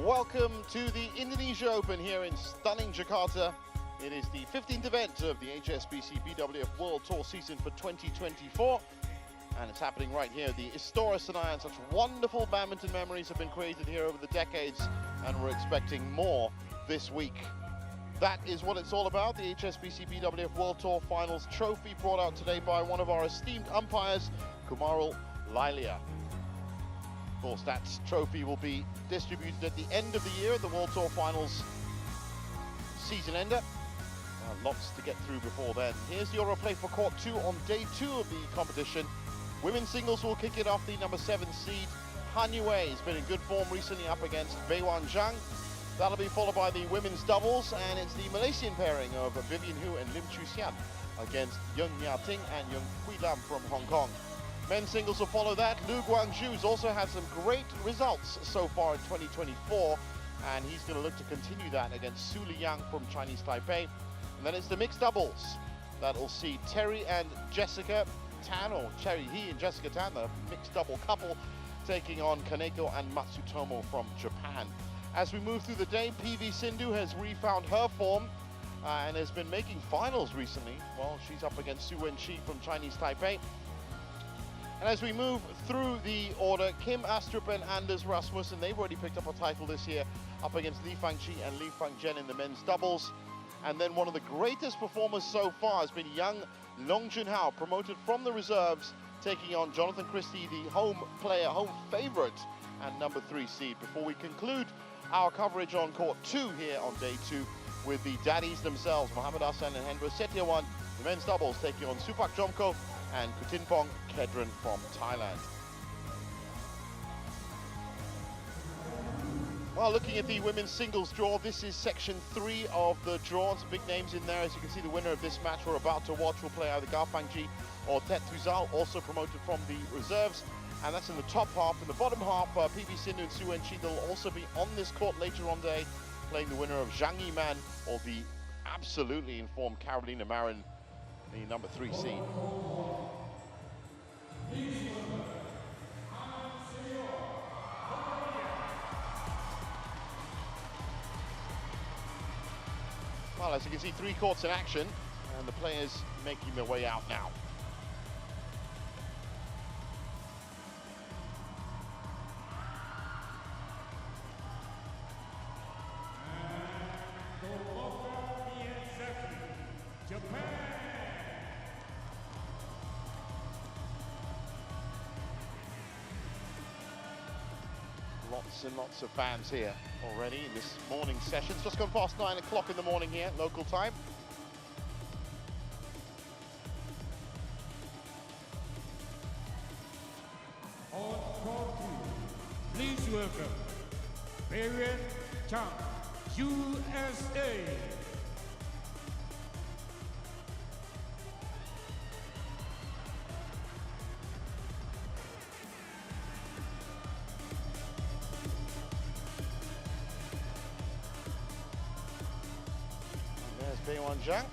Welcome to the Indonesia Open here in stunning Jakarta. It is the 15th event of the HSBC BWF World Tour season for 2024. And it's happening right here at the Istora Senayan. Such wonderful badminton memories have been created here over the decades, and we're expecting more this week. That is what it's all about, the HSBC BWF World Tour Finals trophy brought out today by one of our esteemed umpires, Kumarul Lailia. Of course, that trophy will be distributed at the end of the year at the World Tour Finals season ender. Lots to get through before then. Here's the order of play for Court 2 on day 2 of the competition. Women's singles will kick it off. The number 7 seed, Han Yue, has been in good form recently up against Beiwen Zhang. That'll be followed by the women's doubles, and it's the Malaysian pairing of Vivian Hu and Lim Chu Xian against Yung Mia Ting and Yung Hui Lam from Hong Kong. Men's singles will follow that. Lu Guangzhu's also had some great results so far in 2024, and he's going to look to continue that against Su Liyang from Chinese Taipei. And then it's the mixed doubles that'll see Terry and Jessica Tan, or Cherry He and Jessica Tan, the mixed double couple, taking on Kaneko and Matsutomo from Japan. As we move through the day, PV Sindhu has refound her form and has been making finals recently. Well, she's up against Su Wenqi from Chinese Taipei. And as we move through the order, Kim Astrup and Anders Rasmussen, they've already picked up a title this year, up against Li Fangqi and Li Fangzhen in the men's doubles. And then one of the greatest performers so far has been young Long Junhao, promoted from the reserves, taking on Jonathan Christie, the home player, home favorite, and number 3 seed. Before we conclude our coverage on Court 2 here on day 2 with the daddies themselves, Mohammad Hassan and Hendra Setiawan, the men's doubles taking on Supak Jomko and Kutinpong Kedran from Thailand. Well, looking at the women's singles draw, this is section 3 of the draw. Some big names in there. As you can see, the winner of this match we're about to watch will play either Gao Fangji or Tet Tuzal, also promoted from the reserves. And that's in the top half. In the bottom half, PV Sindhu and Su Wenqi will also be on this court later on today, playing the winner of Zhang Yiman or the absolutely informed Carolina Marin, the number 3 seed. Well, as you can see, 3 courts in action, and the players making their way out now. Lots and lots of fans here already in this morning session. It's just gone past 9 o'clock in the morning here, local time. On court 2, please welcome Beiwen Zhang, USA. Beiwen Zhang.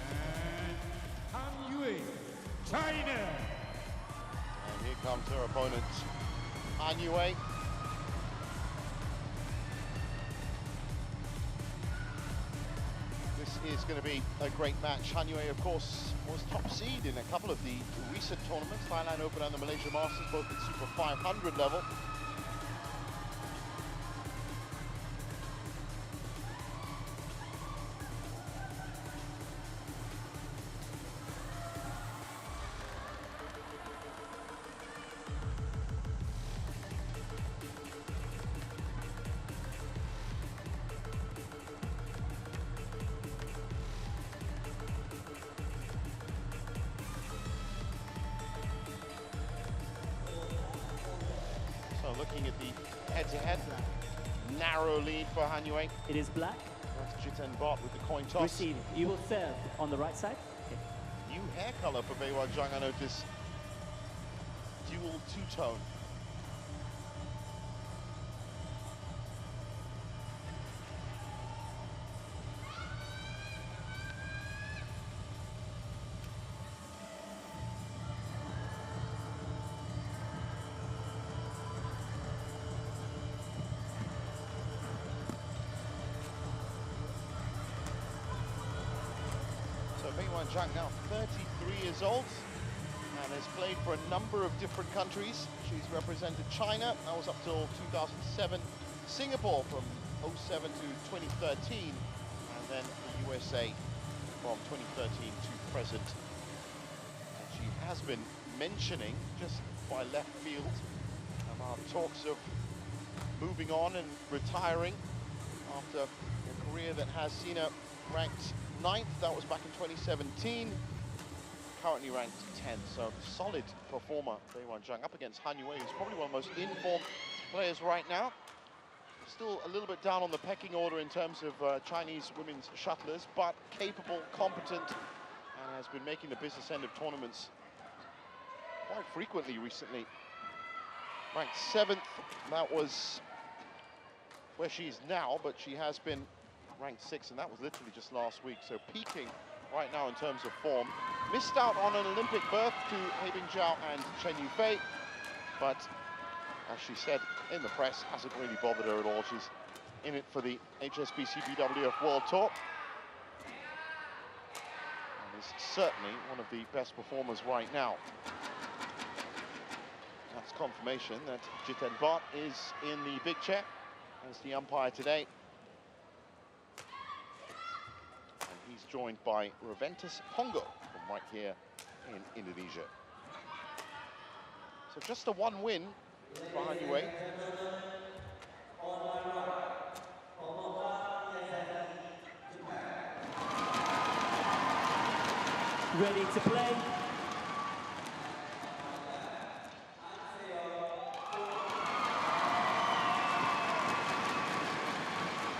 And Han Yue, China. And here comes her opponent, Han Yue. This is going to be a great match. Han Yue, of course, was top seed in a couple of the recent tournaments, Thailand Open and the Malaysia Masters, both at Super 500 level. Looking at the head-to-head, narrow lead for Han Yue. It is black. That's Jiten Bot with the coin toss. Receive. You will serve on the right side. Okay. New hair color for Beiwen Zhang, I notice. Dual two-tone. Beiwen Zhang, now 33 years old, and has played for a number of different countries. She's represented China, that was up till 2007, Singapore from 07 to 2013, and then the USA from 2013 to present. And she has been mentioning, just by left field, about talks of moving on and retiring after a career that has seen her ranked 9th. That was back in 2017. Currently ranked 10th, so solid performer, Beiwen Zhang, up against Han Yue, who's probably one of the most informed players right now. Still a little bit down on the pecking order in terms of Chinese women's shuttlers, but capable, competent, and has been making the business end of tournaments quite frequently recently. Ranked 7th, that was where she is now, but she has been ranked 6th, and that was literally just last week, so peaking right now in terms of form. Missed out on an Olympic berth to Beiwen Zhang and Chen Yufei, but as she said in the press, hasn't really bothered her at all. She's in it for the HSBC BWF World Tour, and is certainly one of the best performers right now. That's confirmation that Jiten Bart is in the big chair as the umpire today. And he's joined by Reventus Pongo from right here in Indonesia. So just a 1 win for Han Yue. Ready to play.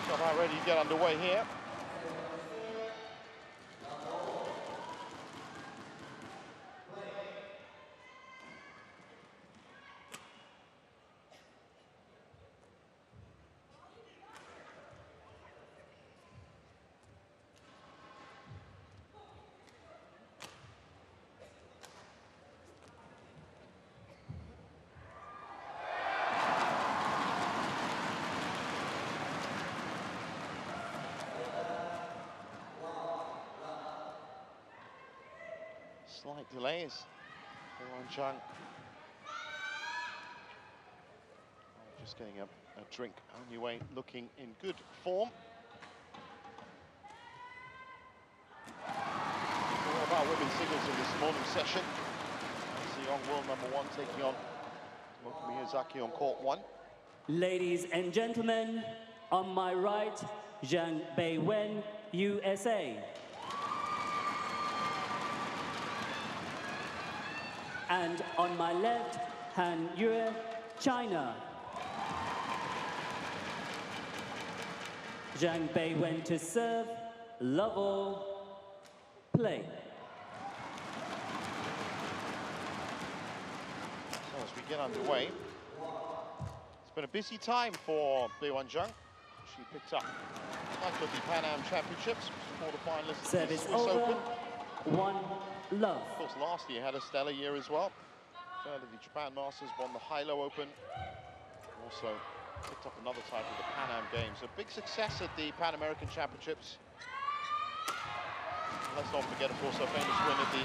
So about ready to get underway here. Slight delays. Beiwen Zhang just getting a drink. Han Yue looking in good form. All about women's singles in this morning session. Young world #1 taking on Tomoka Miyazaki on court 1. Ladies and gentlemen, on my right, Zhang Beiwen, USA. And on my left, Han Yue, China. Zhang Beiwen to serve, love all, play. So as we get underway, it's been a busy time for Beiwen Zhang. She picked up title of the Pan Am Championships, quarter-finalist at the Service Swiss over, Open. 1-love. Of course, last year had a stellar year as well. Third of the Japan Masters, won the Hilo Open. Also picked up another title at the Pan Am Games. A big success at the Pan American Championships. Let's not forget, of course, her famous win at the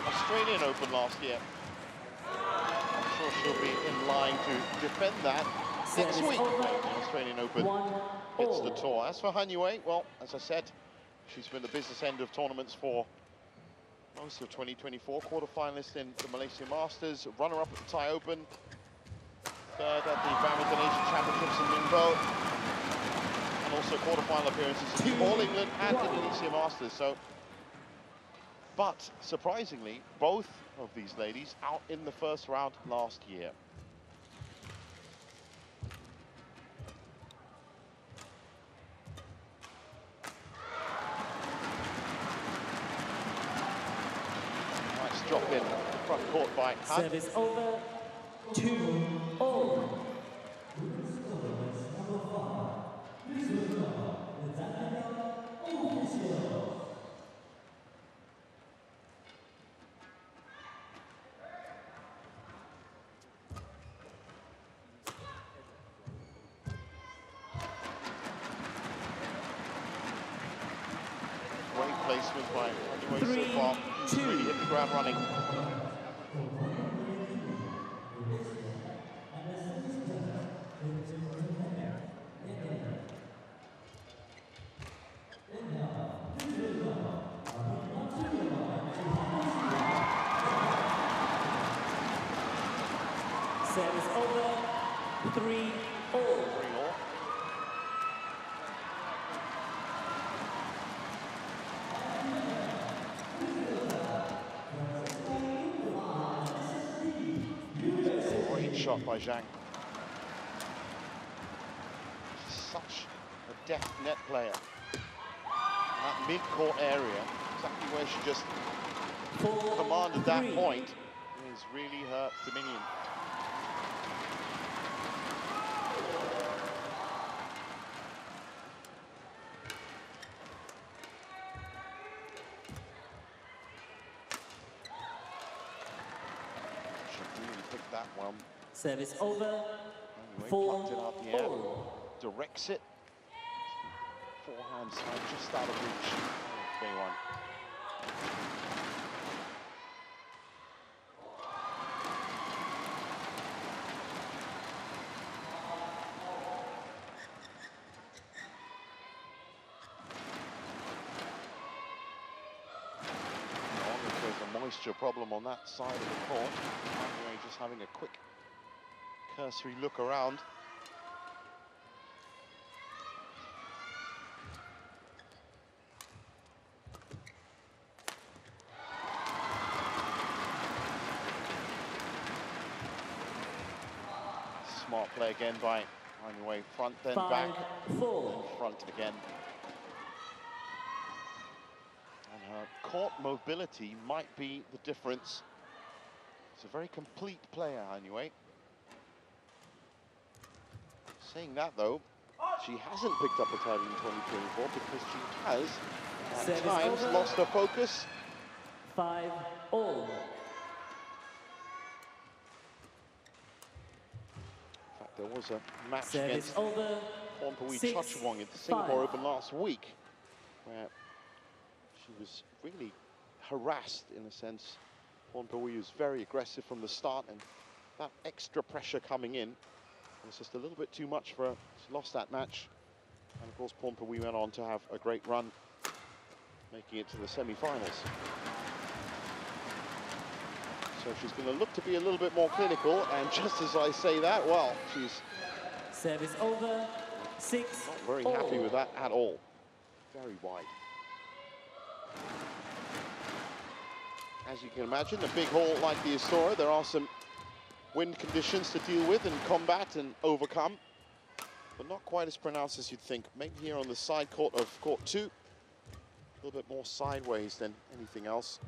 Australian Open last year. I'm sure she'll be in line to defend that next week. The Australian Open hits the tour. As for Han Yue, well, as I said, she's been the business end of tournaments for most of 2024. Quarter-finalist in the Malaysia Masters, runner-up at the Thai Open, third at the Badminton Asian Championships in Ningbo, and also quarter-final appearances in the All England and Indonesia Masters. So, but surprisingly, both of these ladies out in the first round last year. Drop in front court by Han. Service over, 2-all. Great placement by anyway so far. He's really hit the ground running. Service over, 3-all. 3-all. Great shot by Zhang. She's such a deft net player. That mid-court area, exactly where she just commanded that point, is really her dominion. That one. Service over. Anyway, plucked it out the air. Directs it. Forehand side just out of reach. Beiwen. There's a moisture problem on that side of the court. Anyway, just having a quick cursory look around. Smart play again by anyway, front then back, then front again. And her court mobility might be the difference. It's a very complete player anyway. Saying that though, she hasn't picked up a title in 2024 because she has at times lost her focus. 5-all. In fact, there was a match against Pornpui Chochuang in the Singapore Open last week where she was really harassed in a sense. Pornpui was very aggressive from the start, and that extra pressure coming in was just a little bit too much for her. She lost that match. And of course, Pornpui went on to have a great run, making it to the semi-finals. So she's going to look to be a little bit more clinical, and just as I say that, well, she's service over, 6. Not very happy with that at all. Very wide. As you can imagine, a big hall like the Astora, there are some wind conditions to deal with and combat and overcome, but not quite as pronounced as you'd think. Maybe here on the side court of court 2, a little bit more sideways than anything else.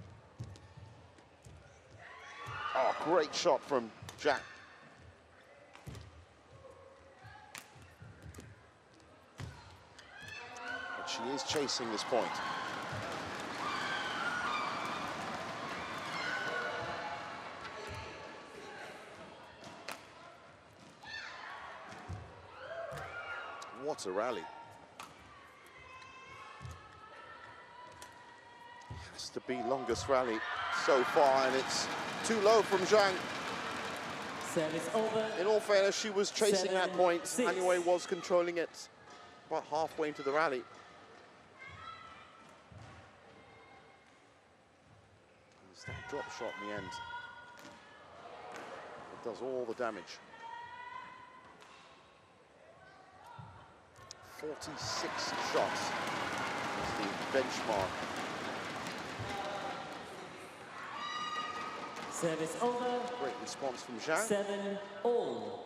Oh, great shot from Zhang. But she is chasing this point. What a rally. Has to be longest rally so far, and it's too low from Zhang. Service over. In all fairness, she was chasing that point. Anyway, was controlling it about halfway into the rally. It's that drop shot in the end. It does all the damage. 46 shots is the benchmark. Service over. Great response from Zhang. 7-all.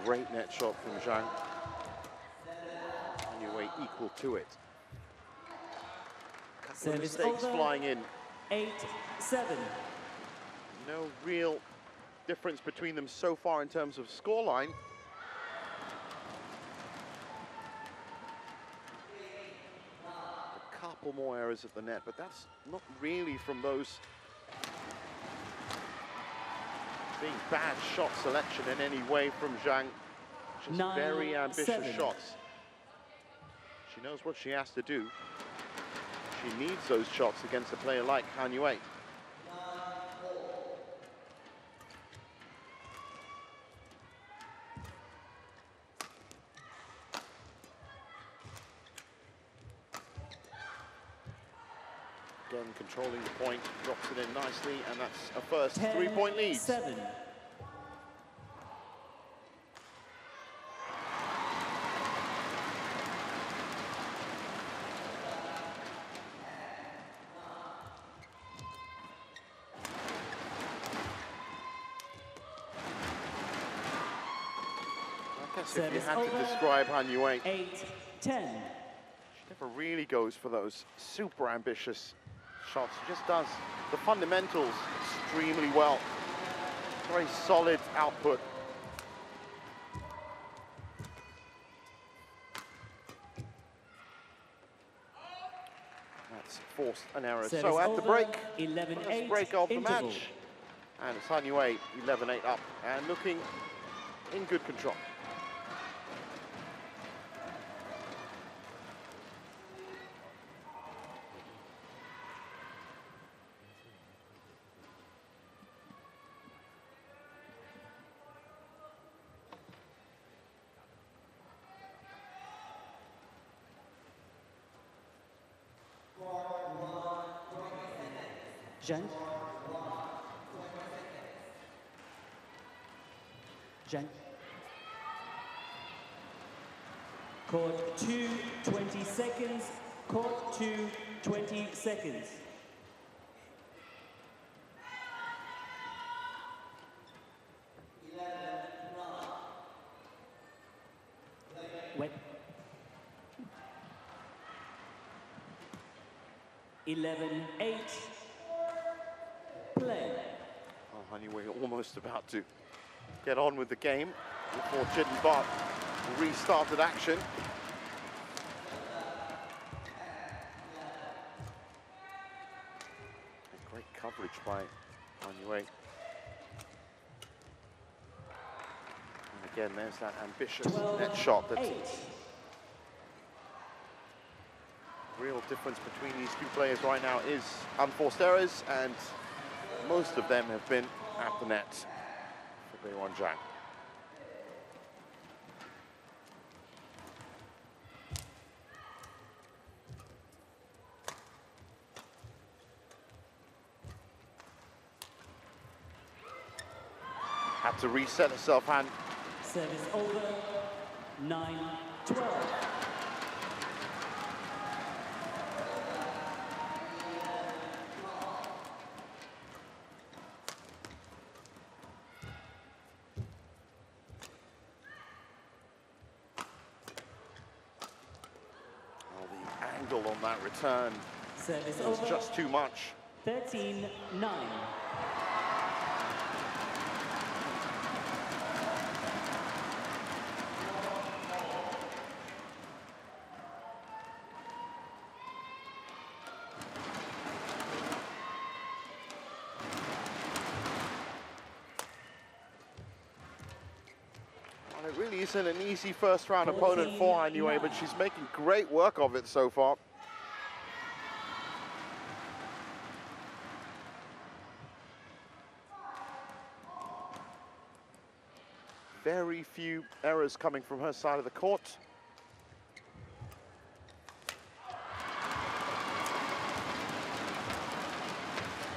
Great net shot from Zhang. Anyway, equal to it. Couple of mistakes flying in. 8-7. No real difference between them so far in terms of scoreline. A couple more errors at the net, but that's not really from those being bad shot selection in any way from Zhang. Just very ambitious shots. She knows what she has to do. She needs those shots against a player like Han Yue. Again, controlling the point, drops it in nicely, and that's a first 3-point lead. 7. I guess if you had to describe Han Yue, 8-10. she never really goes for those super ambitious shots. She just does the fundamentals extremely well. Very solid output. That's forced an error. So at the break, first break of the match. And it's Han Yue 11-8 up and looking in good control. Zhang. Zhang. Court 2, 20 seconds. Court 2, 20 seconds. Wait. 11-8. Play. Oh, Han Yue almost about to get on with the game before Chidden restarted action. Great coverage by Han Yue. And again, there's that ambitious net shot. That's real difference between these two players right now is unforced errors, and most of them have been at the net for Beiwen Zhang. Had to reset herself, Han. Service over. 9-12. On that return is just too much. 13-9. Well, it really isn't an easy first round opponent for Han Yue, but she's making great work of it so far. Very few errors coming from her side of the court.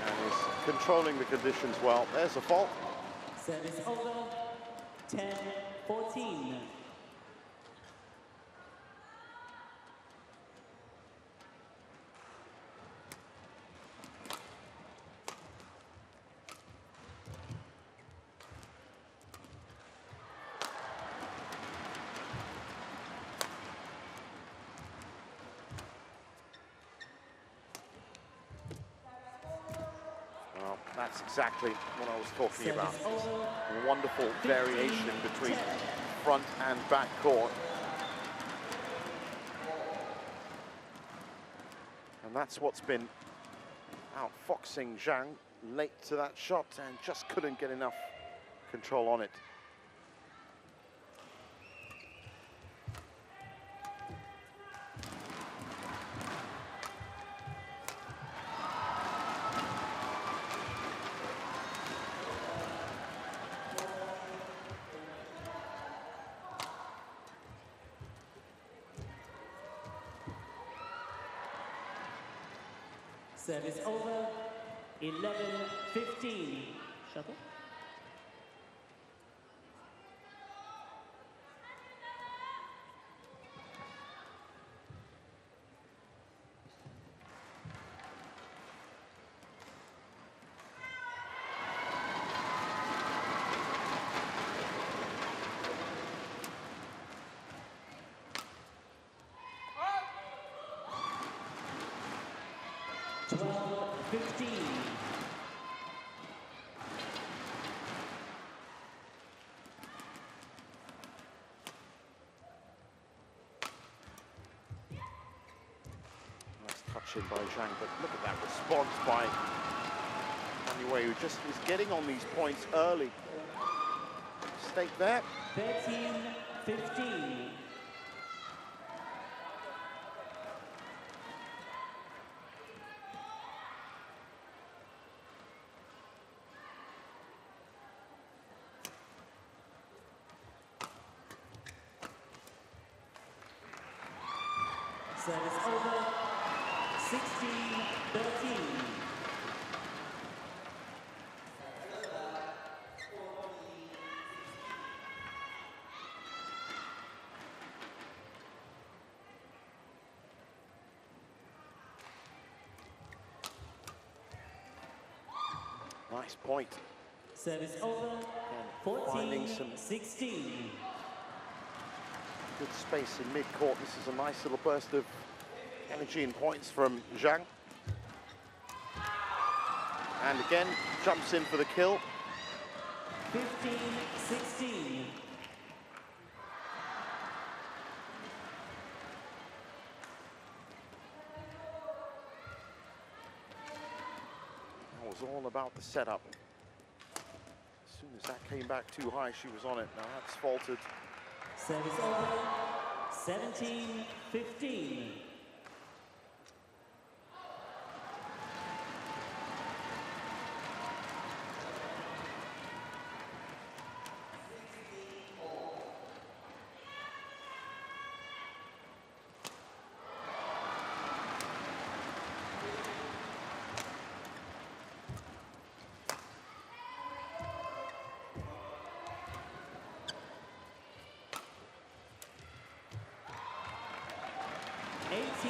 And is controlling the conditions well. There's a fault. Service over. 10-14. Well, that That's exactly what I was talking about. Wonderful variation between front and back court. And that's what's been outfoxing Zhang, late to that shot and just couldn't get enough control on it. Service over, 11-15. Shuttle. Touch in by Zhang, but look at that response by Anyway, who just is getting on these points early. Mistake there. 13-15. Service over, 16-13. Nice point. Service over, Finding some 14-16. good space in mid-court. This is a nice little burst of energy and points from Zhang. And again, jumps in for the kill. 15-16. That was all about the setup. As soon as that came back too high, she was on it. Now that's faltered. Service over, 17-15.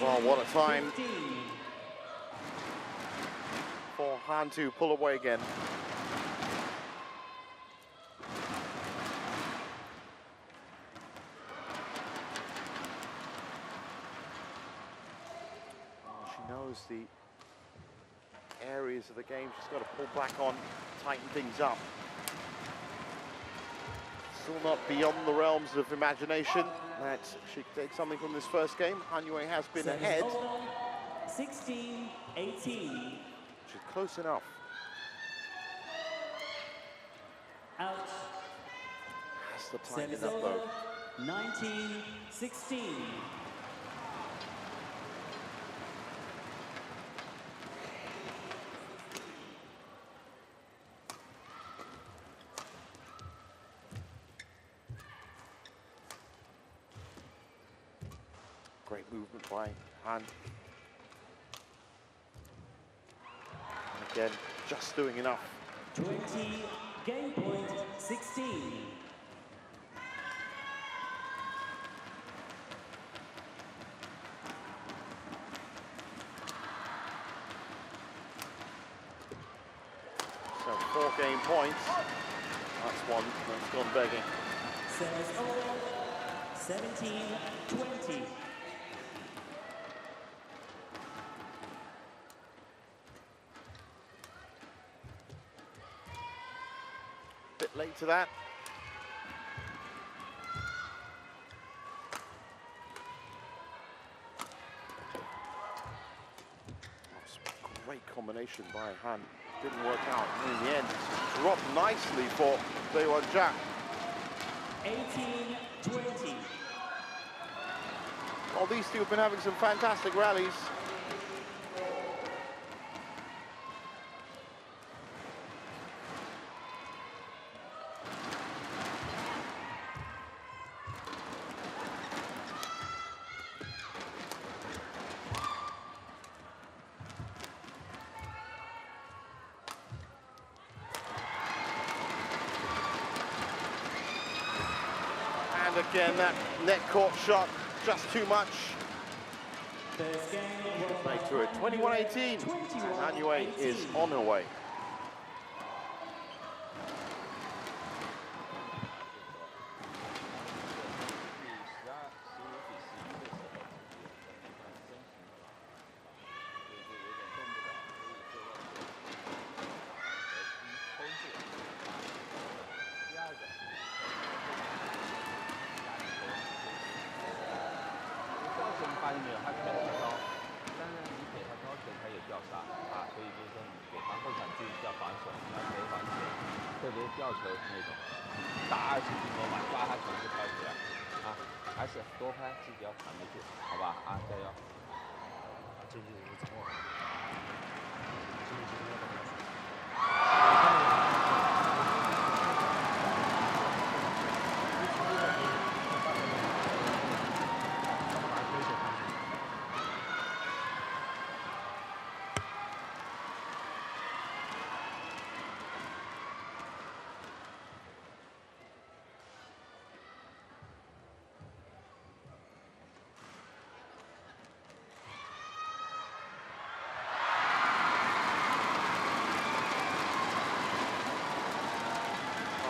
Well, what a time for Han to pull away again. Well, she knows the areas of the game she's got to pull back on, tighten things up. Still not beyond the realms of imagination that she could take something from this first game. Han Yue has been ahead. 16-18. She's close enough. Out. Has to tighten Service it up though. over, 19-16. Great movement by Han. And again, just doing enough. 20, game point 16. So 4 game points. That's one that's gone begging. Service over, 17-20. to that. Great combination by Han. Didn't work out. And in the end, it's dropped nicely for Beiwen Zhang. 18-20. Well, these two have been having some fantastic rallies. And again, that net court shot, just too much. Back to it, 21-18. Han Yue is on her way.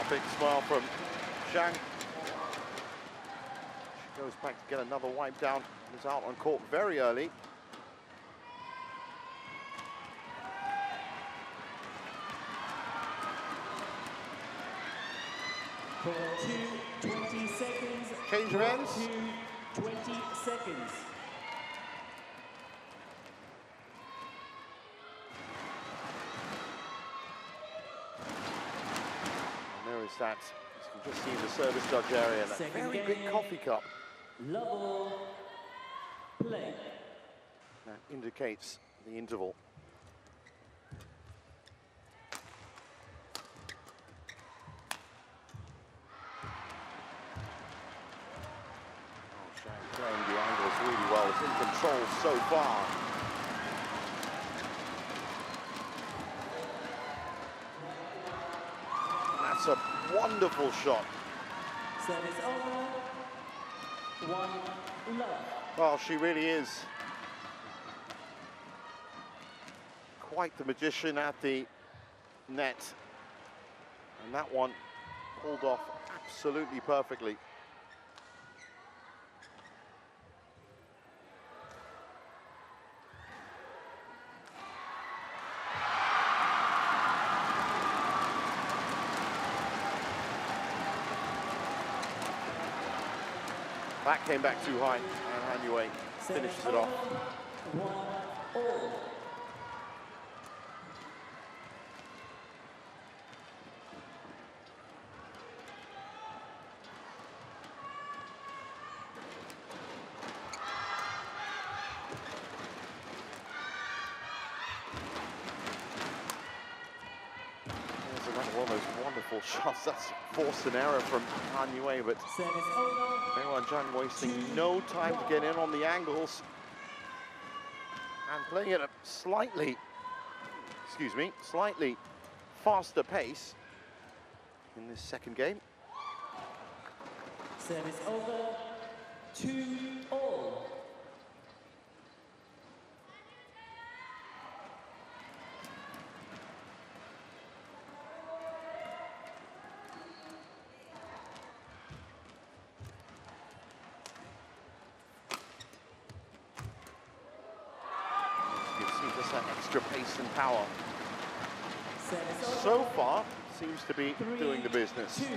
Big smile from Zhang. She goes back to get another wipe down. Was out on court very early. For 20 seconds. Change of ends. 20 seconds. That you can just see the service judge area, that very big coffee cup. Level play. That indicates the interval. Oh, Zhang playing the angles really well. It's in control so far. That's a wonderful shot. Service over. 1 love. Well, she really is quite the magician at the net. And that one pulled off absolutely perfectly. That came back too high, and Han Yue finishes it off. 1-all. There's another one of those wonderful shots. That's forced an error from Han Yue, but Beiwen Zhang wasting no time to get in on the angles and playing at a slightly faster pace in this second game. Service over. 2-all. Service So far, seems to be doing the business. 3-2.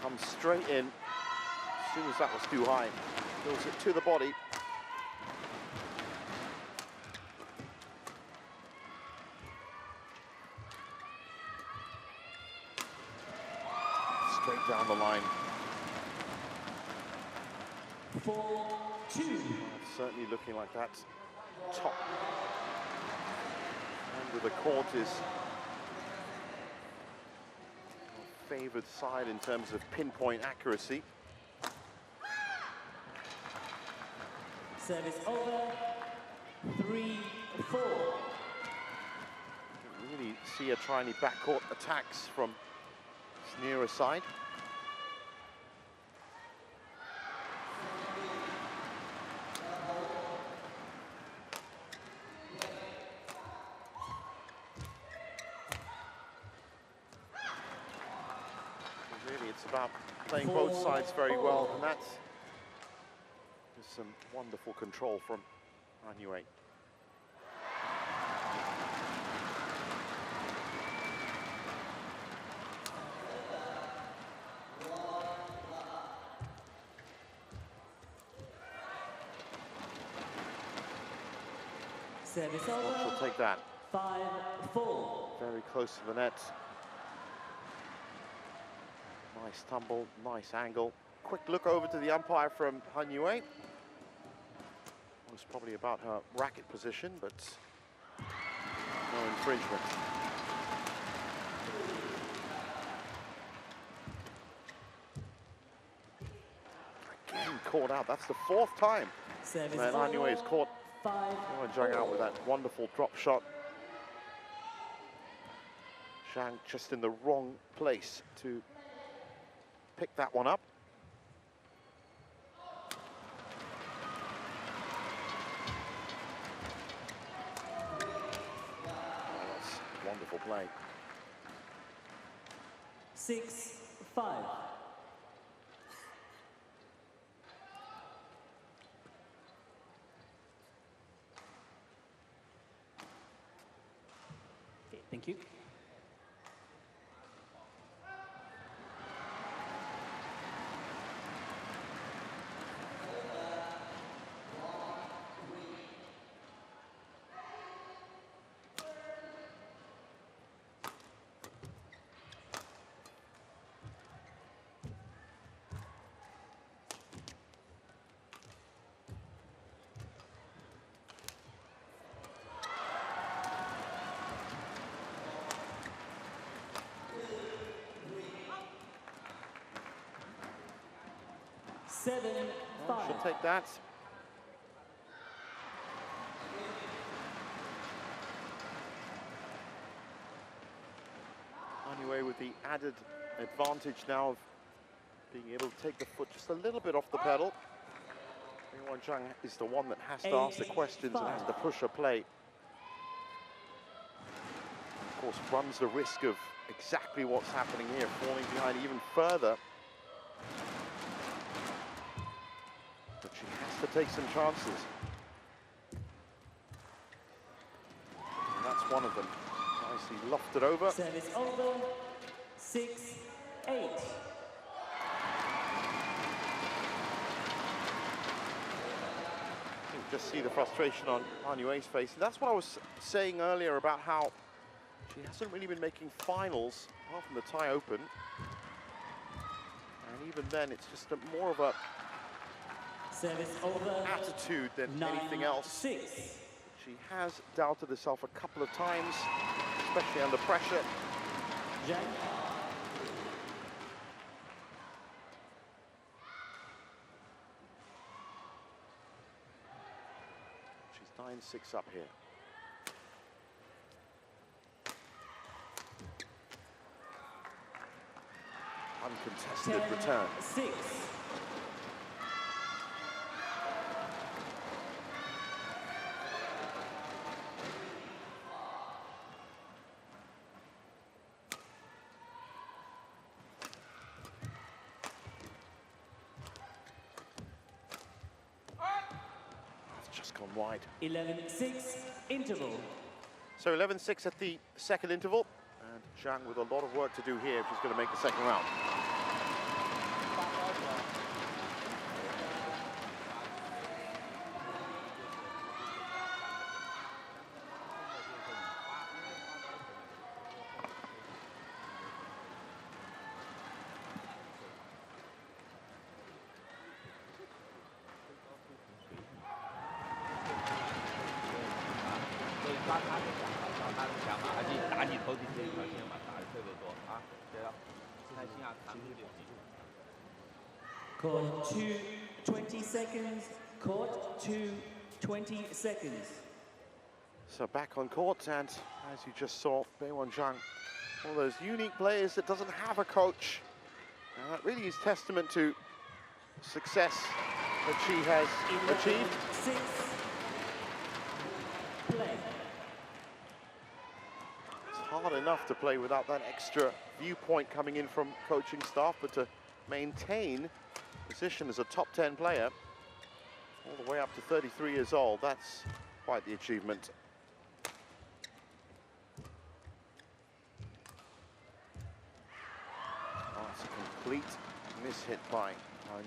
Comes straight in. As soon as that was too high, goes it to the body. Straight down the line. 4-2. Certainly looking like that top end of the court is favoured side in terms of pinpoint accuracy. Service over. 3-4. Don't really see her try any backcourt attacks from this nearer side. Really, it's about playing both sides very well, and that's just some wonderful control from Han Yue. Service She'll over. take that. 5-4. Very close to the net. Nice tumble, nice angle. Quick look over to the umpire from Han Yue. Was probably about her racket position, but no infringement. Again caught out. That's the 4th time. Service And Han Yue has caught 5-4. Beiwen Zhang out with that wonderful drop shot. Zhang just in the wrong place to pick that one up. Oh, that's wonderful play. 6-5. Okay, thank you. She'll take that. Anyway, with the added advantage now of being able to take the foot just a little bit off the pedal. Beiwen Zhang is the one that has to ask the questions and has to push her play. Of course, runs the risk of exactly what's happening here, falling behind even further. But she has to take some chances. And that's one of them. Nicely lofted over. Service over. 6-8. Just see the frustration on Han Yue's face. And that's what I was saying earlier about how she hasn't really been making finals apart from the Thai Open. And even then, it's just more of a Service over. attitude than anything else. 9-6. She has doubted herself a couple of times, especially under pressure. Zhang. She's 9-6 up here. Uncontested return. 10-6. It's just gone wide. 11-6. Interval. So 11-6 at the second interval, and Zhang with a lot of work to do here if she's going to make the second round. Court 2, 20 seconds. Court 2, 20 seconds. So back on court, and as you just saw, Beiwen Zhang, one of those unique players that doesn't have a coach. And that really is testament to success that she has achieved. 6. Play. It's hard enough to play without that extra viewpoint coming in from coaching staff, but to maintain position as a top 10 player all the way up to 33 years old, that's quite the achievement. Oh, it's a complete mishit by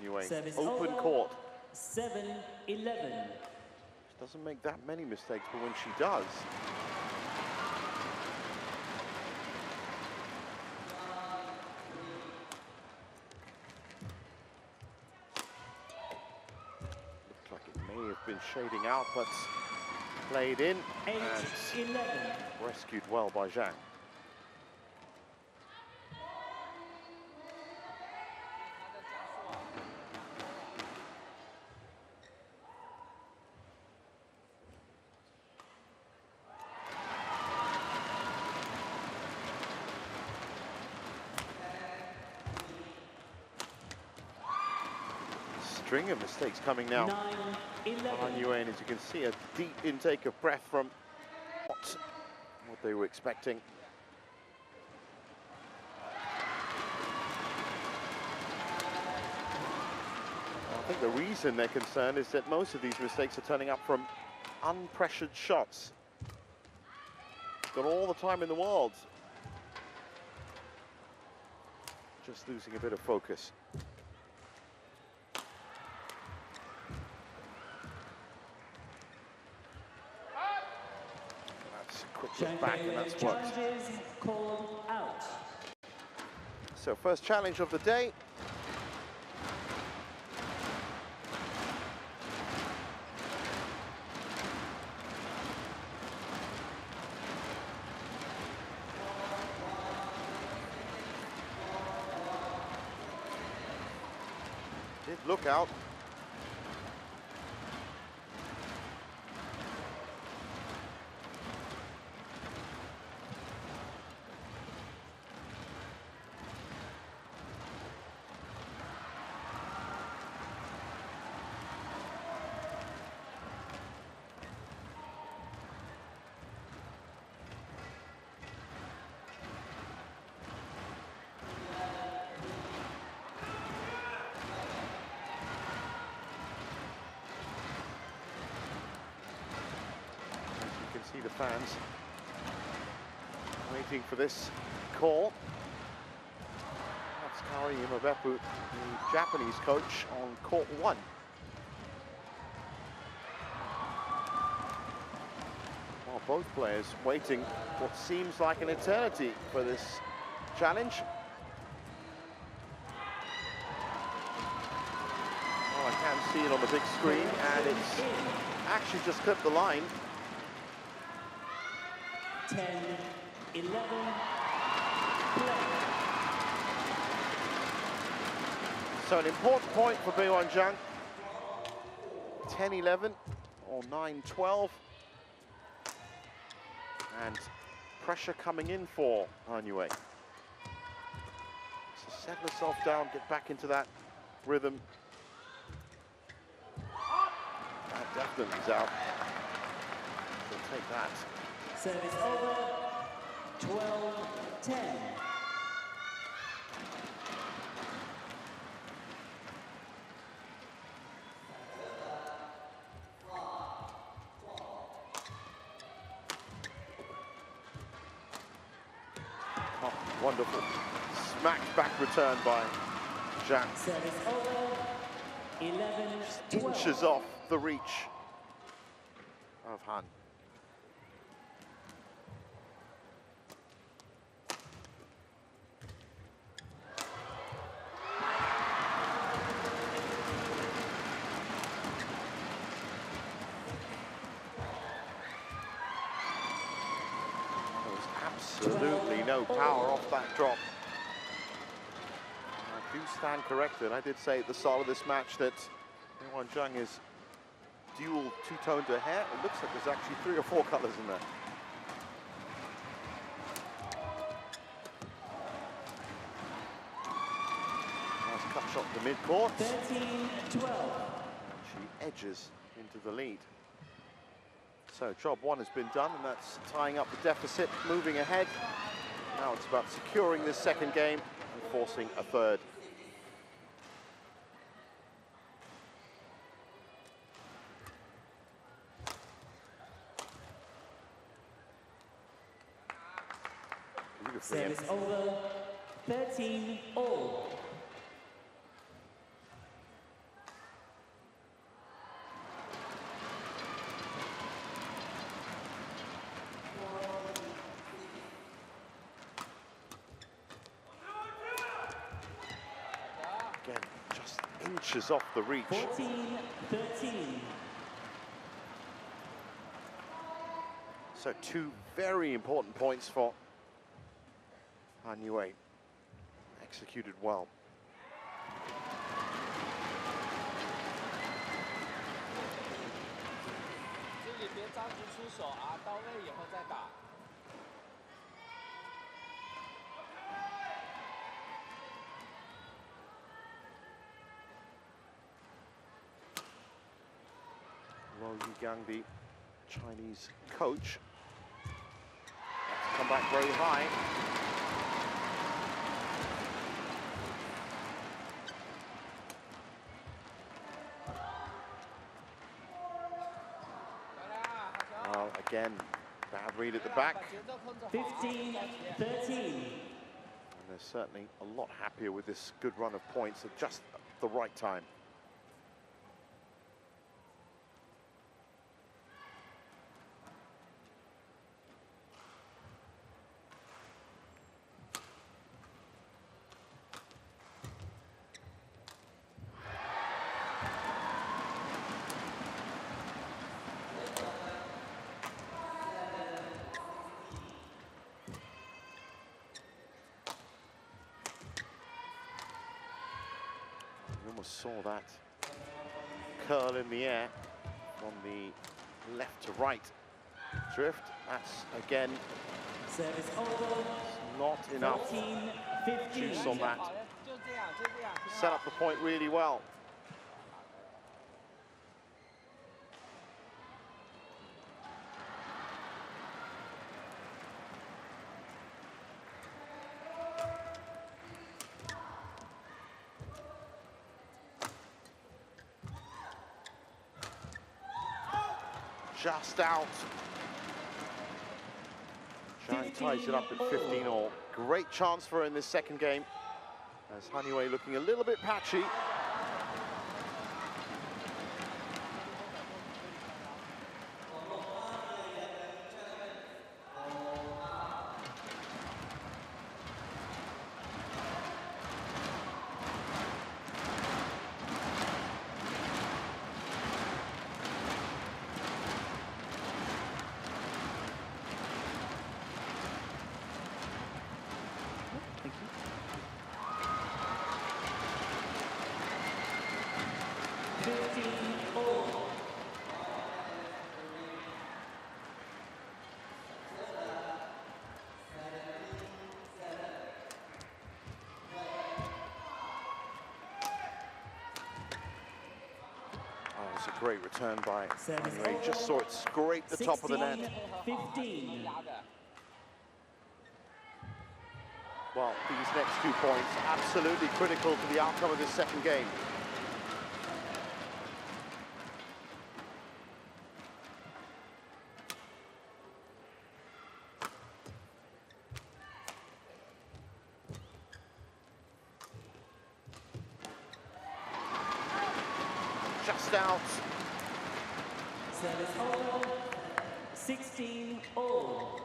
Yue. Open court. 7-11. She doesn't make that many mistakes, but when she does, been shading out, but played in 8-11. Rescued well by Zhang. String of mistakes coming now. 9-11. Yue, and as you can see, a deep intake of breath from what they were expecting. I think the reason they're concerned is that most of these mistakes are turning up from unpressured shots. Got all the time in the world. Just losing a bit of focus. Quick back, and that's worked. Called out. So first challenge of the day. Did look out. See the fans waiting for this call. That's Kari Imabepu, the Japanese coach, on court 1. While both players waiting what seems like an eternity for this challenge. Oh, I can see it on the big screen, and it's actually just clipped the line. 10-11. Play. So an important point for Beiwen Zhang. 10-11 or 9-12. And pressure coming in for Yue. So settle herself down, get back into that rhythm. That definitely is out. She'll take that. Service over. 12-10. Wonderful. Smacked back return by Zhang. Service over. 11-12. Inches off the reach of Han. Absolutely no power off that drop. I do stand corrected. I did say at the start of this match that Beiwen Zhang is dual two-tone to hair. It looks like there's actually 3 or 4 colors in there. Nice cut shot to mid-court. 13-12. She edges into the lead. So job 1 has been done, and that's tying up the deficit, moving ahead. Now it's about securing this second game and forcing a third. Beautifully. Service over. 13-all. Again, just inches off the reach. 14-13. So 2 very important points for Han Yue. Executed well. Lo Yigang, the Chinese coach, come back very high. Well, again, bad read at the back. 15-13. And they're certainly a lot happier with this good run of points at just the right time. Almost saw that curl in the air from the left to right drift. That's again Service over. not enough 14-15. juice on that. Set up the point really well. Just out. Zhang ties it up at 15-all. Great chance for her in this second game, as Han Yue looking a little bit patchy. A great return by Han Yue. Just saw it scrape the top of the net. 15. Well, these next 2 points absolutely critical to the outcome of this second game. missed out. Service over. 16 all.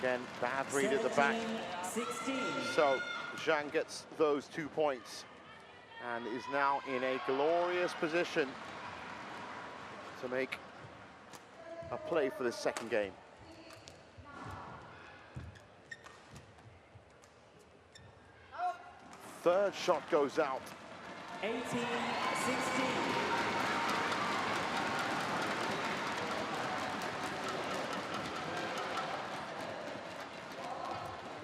Again, bad read at the back. 16. So Zhang gets those 2 points and is now in a glorious position to make a play for this second game. Third shot goes out. 18-16.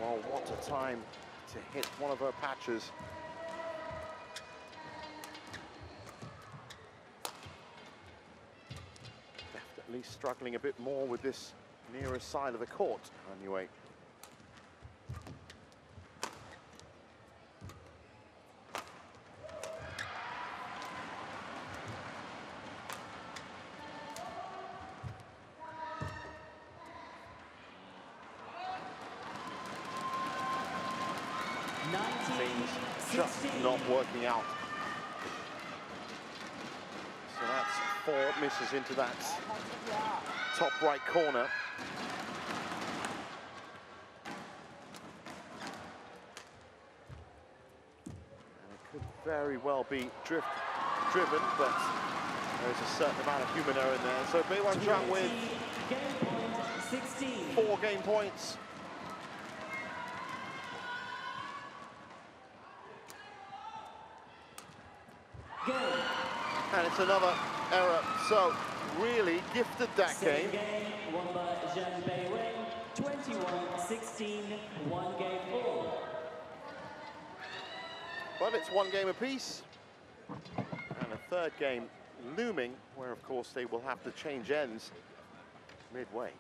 Well, what a time to hit one of her patches. Definitely struggling a bit more with this nearest side of the court, anyway. Things just not working out. So that's 4 misses into that top right corner. And it could very well be driven, but there's a certain amount of human error in there. So Beiwen Zhang with 4 game points. And it's another error, so really gifted that game. Won by Zhang Beiwen, 21-16, 1 game all. But it's 1 game apiece. And a third game looming, where of course they will have to change ends midway.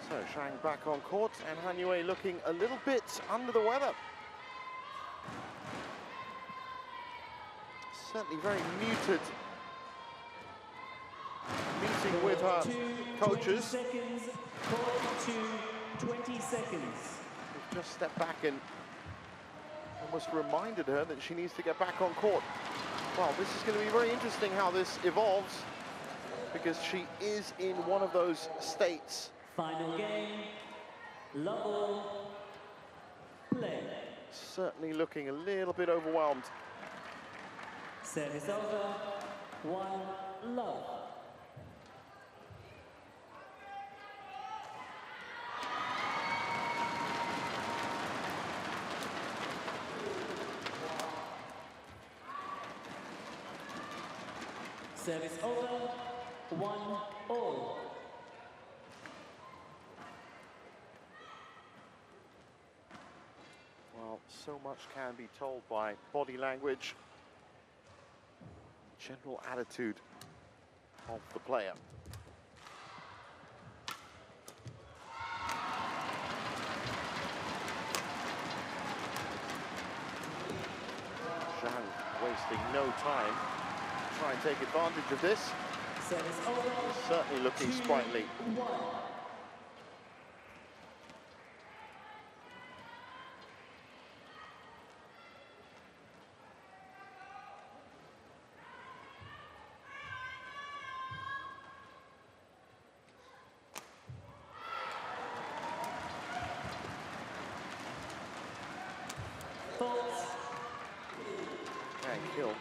So Zhang back on court, and Han Yue looking a little bit under the weather. Certainly very muted meeting with her coaches. 20 seconds, call to 20 seconds. They've just stepped back and almost reminded her that she needs to get back on court. Well, this is going to be very interesting how this evolves, because she is in one of those states. Final game, level, play. Certainly looking a little bit overwhelmed. Service over, 1 love. Service over, 1 all. Well, so much can be told by body language, general attitude of the player. Zhang time to try and take advantage of this. He's certainly looking sprightly. And Kill,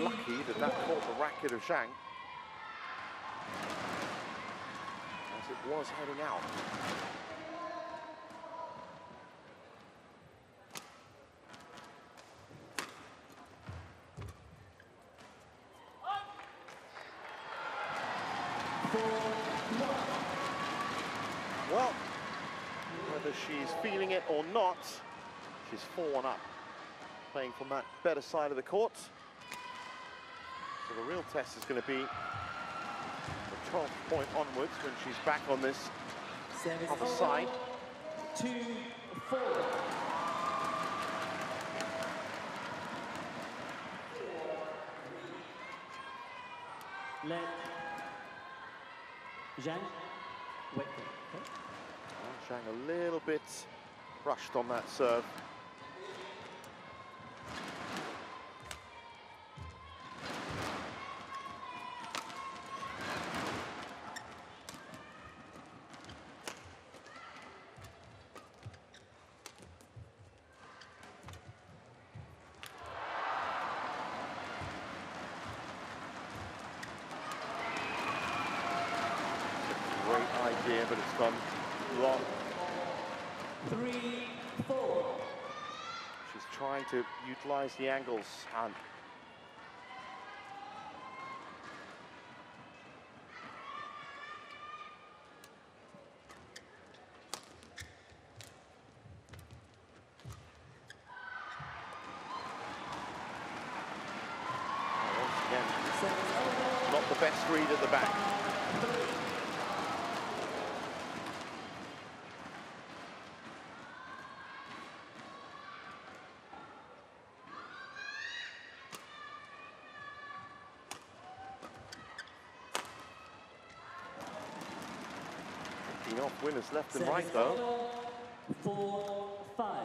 lucky that that caught the racket of Zhang, as it was heading out. Well, whether she's feeling it or not, she's 4-1 up, playing from that better side of the court. So the real test is going to be the 12th point onwards when she's back on this other side. 2-4. Let Zhang wait. Okay. Zhang a little bit rushed on that serve. Idea, but it's gone wrong. 3-4. She's trying to utilize the angles, and once again, not the best read at the back. Off winners left and right, though. 4-5. Well,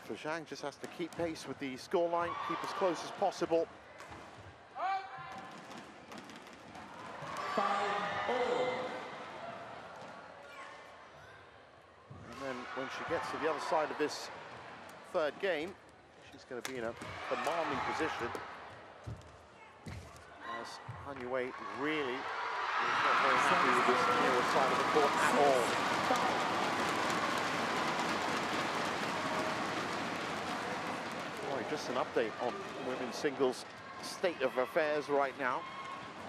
for Zhang, just has to keep pace with the scoreline, keep as close as possible. 5-all. And then when she gets to the other side of this third game, she's going to be in a commanding position, as Han Yue really is not very happy with this nearer side of the court at all. Boy, just an update on women's singles state of affairs right now.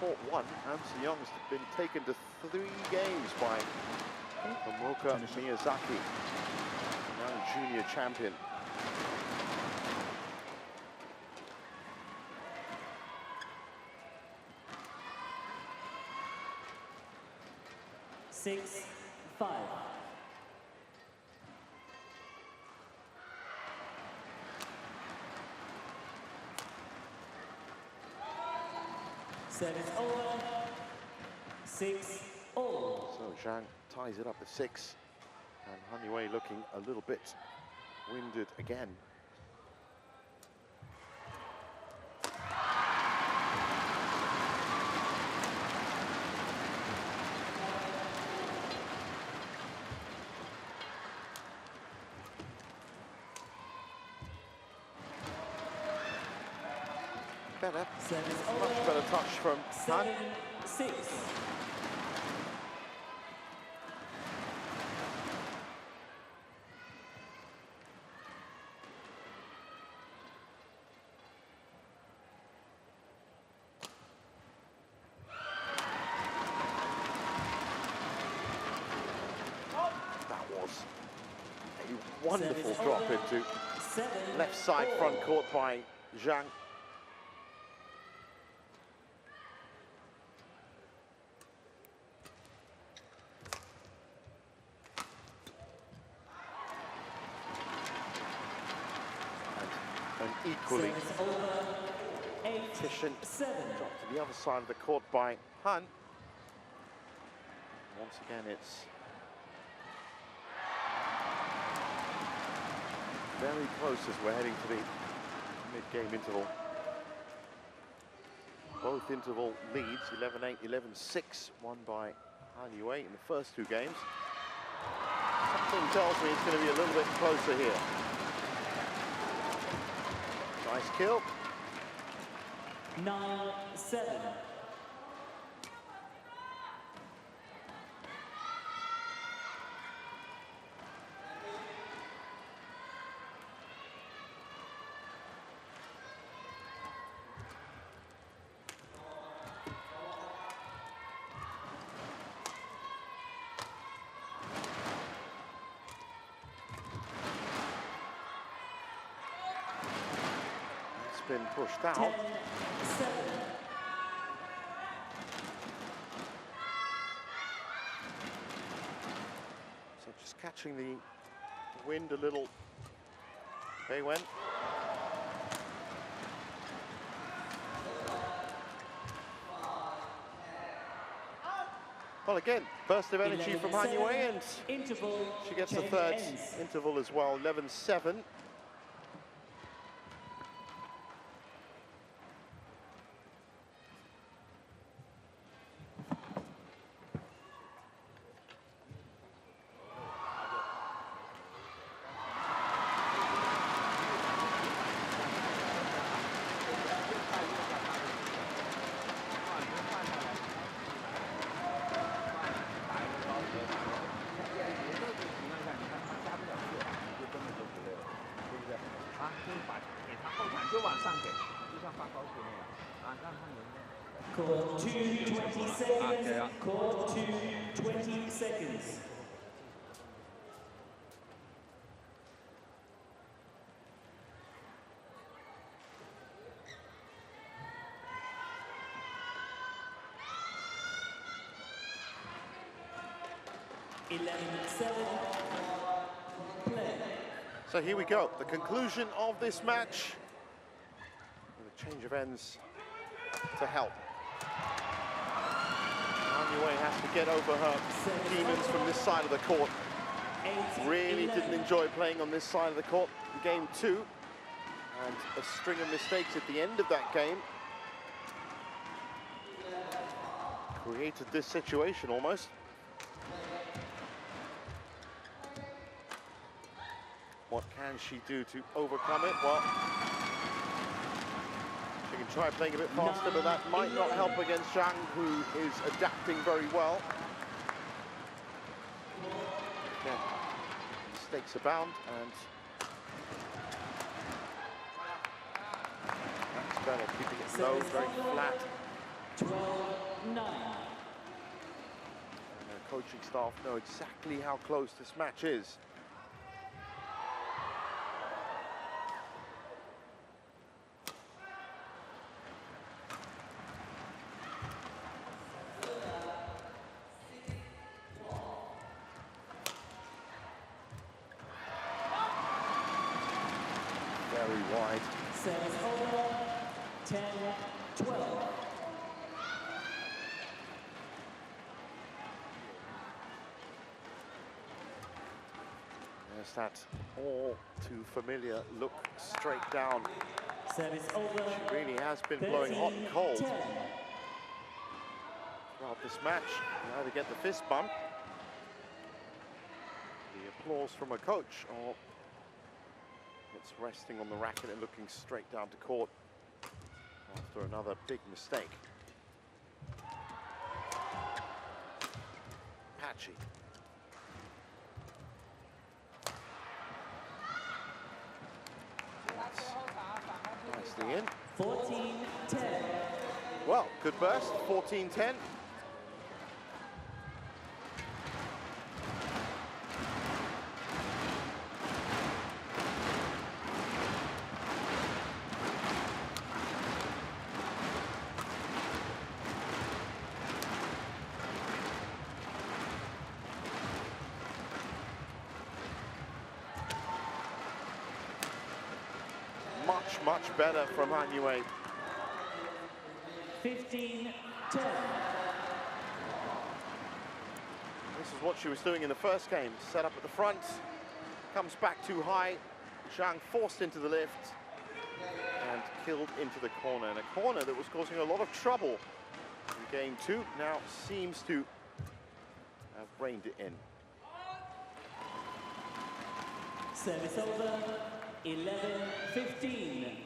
Court 1, An Se-young's been taken to 3 games by Tomoka Miyazaki, young junior champion. Six, 5. Service over. 6-all. So Zhang ties it up at 6, and Han Yue looking a little bit winded again. Better, much better touch from Han. 7-6. That was a wonderful drop into left side front court by Zhang. equally Service over. efficient. 8-7. Dropped to the other side of the court by Han. Once again, it's very close as we're heading to the mid-game interval. Both interval leads, 11-8, 11-6, won by Han Yue in the first two games. Something tells me it's going to be a little bit closer here. Nice kill. 9-7. Been pushed out. 10-7. So just catching the wind a little. Beiwen. Well, again, burst of energy from Han Yue, and Interval. she gets the change third ends. interval as well, 11-7. Court 2, 20 seconds. Court 2, 20 seconds. Play. So here we go, the conclusion of this match. And a change of ends to help. Han Yue has to get over her demons from this side of the court. Really didn't enjoy playing on this side of the court in game two. And a string of mistakes at the end of that game created this situation almost. What can she do to overcome it? Well, she can try playing a bit faster, but that might not help against Zhang, who is adapting very well. Again, mistakes abound, and that's better, keeping it low, very flat. 12-9. And the coaching staff know exactly how close this match is. Very wide. Service over. 10-12. There's that all too familiar look straight down. Service over. She really has been blowing hot and cold 13-10. throughout this match. You either get the fist bump, the applause from a coach, or it's resting on the racket and looking straight down to court after another big mistake. Patchy. Nicely in. 14-10. Well, good burst, 14-10. Much much better from Han Yue. 15-10. This is what she was doing in the first game. Set up at the front, comes back too high. Zhang forced into the lift and killed into the corner. And a corner that was causing a lot of trouble in game 2 now seems to have reined it in. Service over, 11-15.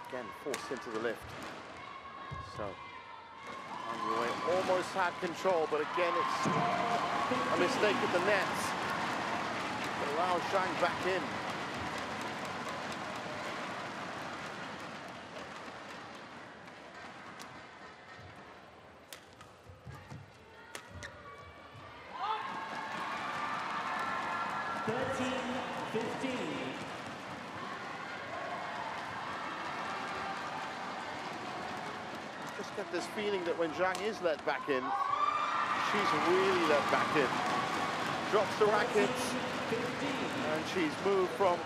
Again, forced into the lift. So, Han Yue almost had control, but again, it's a mistake at the net. It allows Zhang back in. Just get this feeling that when Zhang is let back in, she's really let back in. Drops the rackets, and she's moved from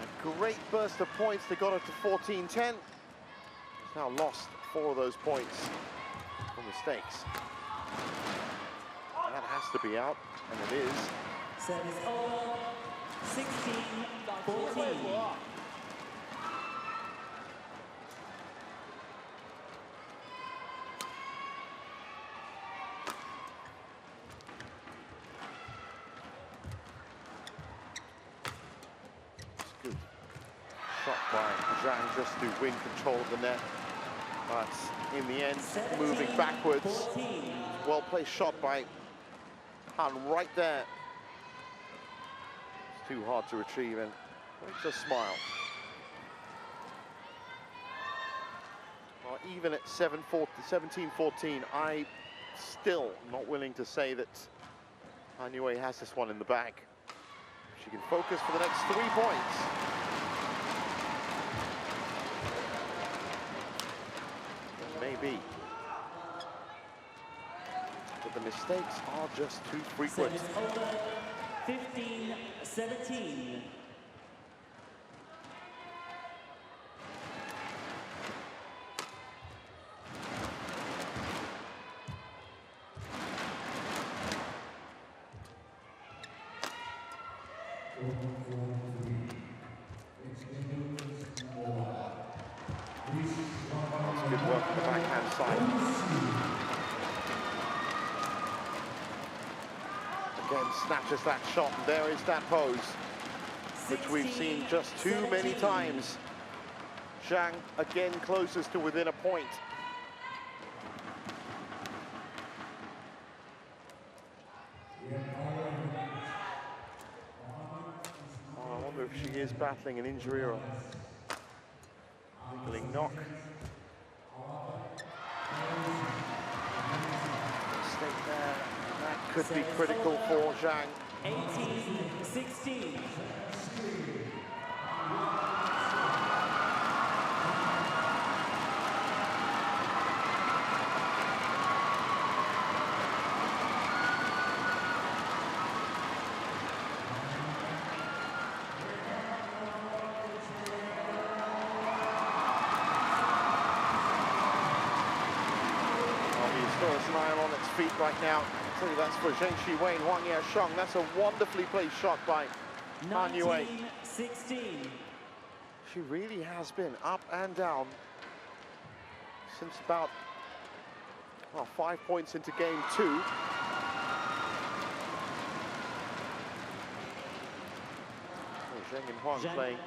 a great burst of points that got her to 14-10. She's now lost 4 of those points from mistakes. That has to be out, and it is. Service over, 16-14. Good shot by Zhang just to win control of the net, but in the end, moving backwards. Well-placed shot by Han right there. It's too hard to retrieve, and just smile. Well, even at 17-14, I still not willing to say that Han Yue has this one in the bag. She can focus for the next 3 points. Maybe. But the mistakes are just too frequent. Service over, 15-17. That's good work on the backhand side. Again, snatches that shot, and there is that pose, which we've seen just too many times. Zhang again closest to within a point. Oh, I wonder if she is battling an injury or a niggling knock. Mistake there. That could be critical for Zhang. 18-16. Smile on its feet right now. I'll tell you, that's for Zheng Shiwei and Huang Yaqiong. That's a wonderfully placed shot by Han Yue. 19-16. She really has been up and down since about, well, 5 points into game 2. Zheng and Huang playing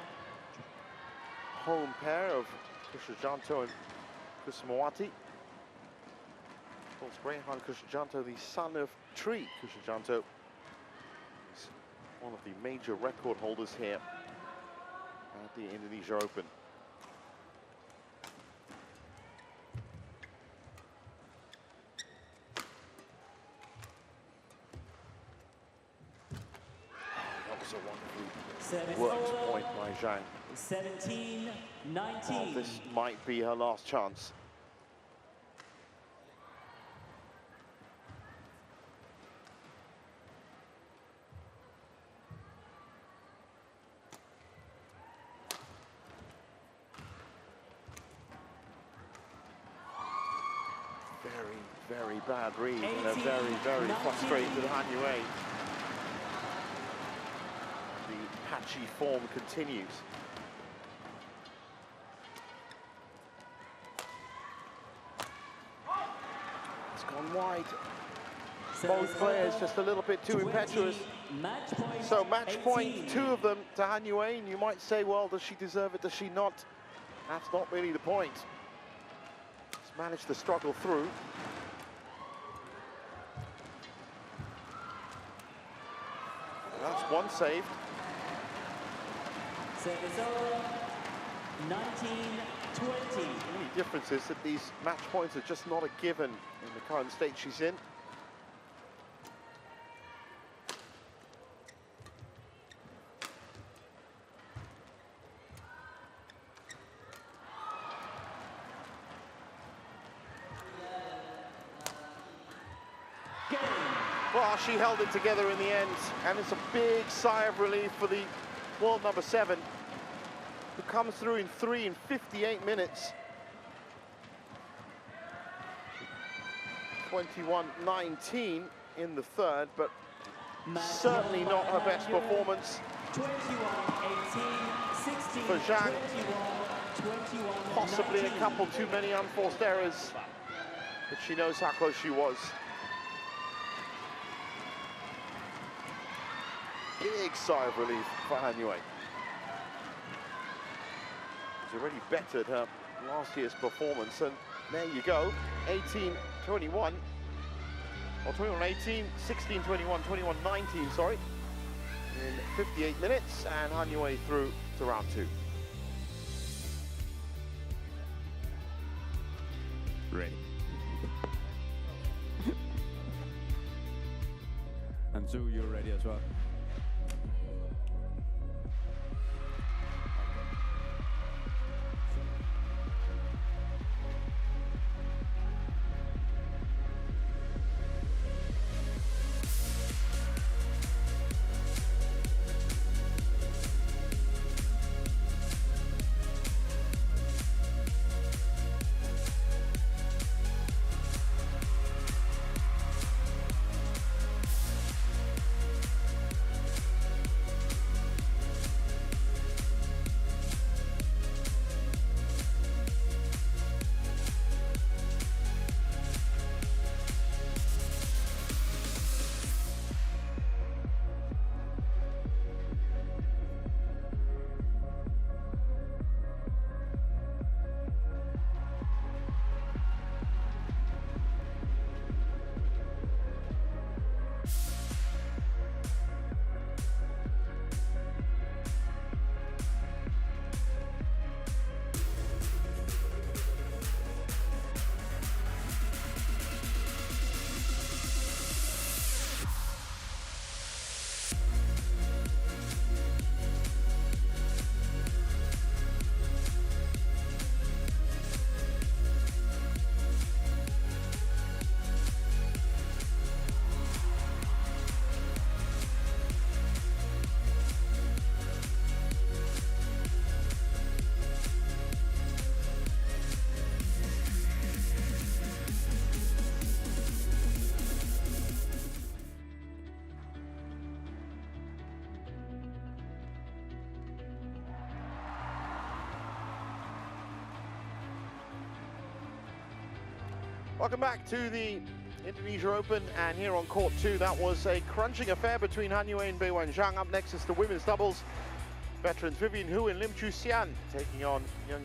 home pair of Kushajanto and Kusumawati. Of course, Greyhound Kushajanto, the son of Tri Kushajanto, is one of the major record holders here at the Indonesia Open. That was a wonderfully worked point by Zhang. 17-19. Oh, this might be her last chance. very bad read and a very, very frustrated Han Yue. The patchy form continues. It's gone wide. Both players just a little bit too impetuous. So match point, 2 of them to Han Yue. And you might say, well, does she deserve it, does she not? That's not really the point. She's managed to struggle through. That's one saved. Service over, 19-20. The only difference is that these match points are just not a given in the current state she's in. Well, she held it together in the end, and it's a big sigh of relief for the world number 7, who comes through in 3 in 58 minutes. 21-19 in the third, but certainly not her best performance. 21-18, 16, for Zhang. 21, Possibly a couple too many unforced errors, but she knows how close she was. Big sigh of relief for Han Yue. She's already bettered her last year's performance, and there you go, 18-21, or 21-18, 16-21, 21-19, sorry, in 58 minutes, and Han Yue through to round 2. Ready. And Zhu, you're ready as well. Welcome back to the Indonesia Open, and here on court 2, that was a crunching affair between Han Yue and Beiwen Zhang. Up next is the women's doubles. Veterans Vivian Hu and Lim Chu Xian taking on young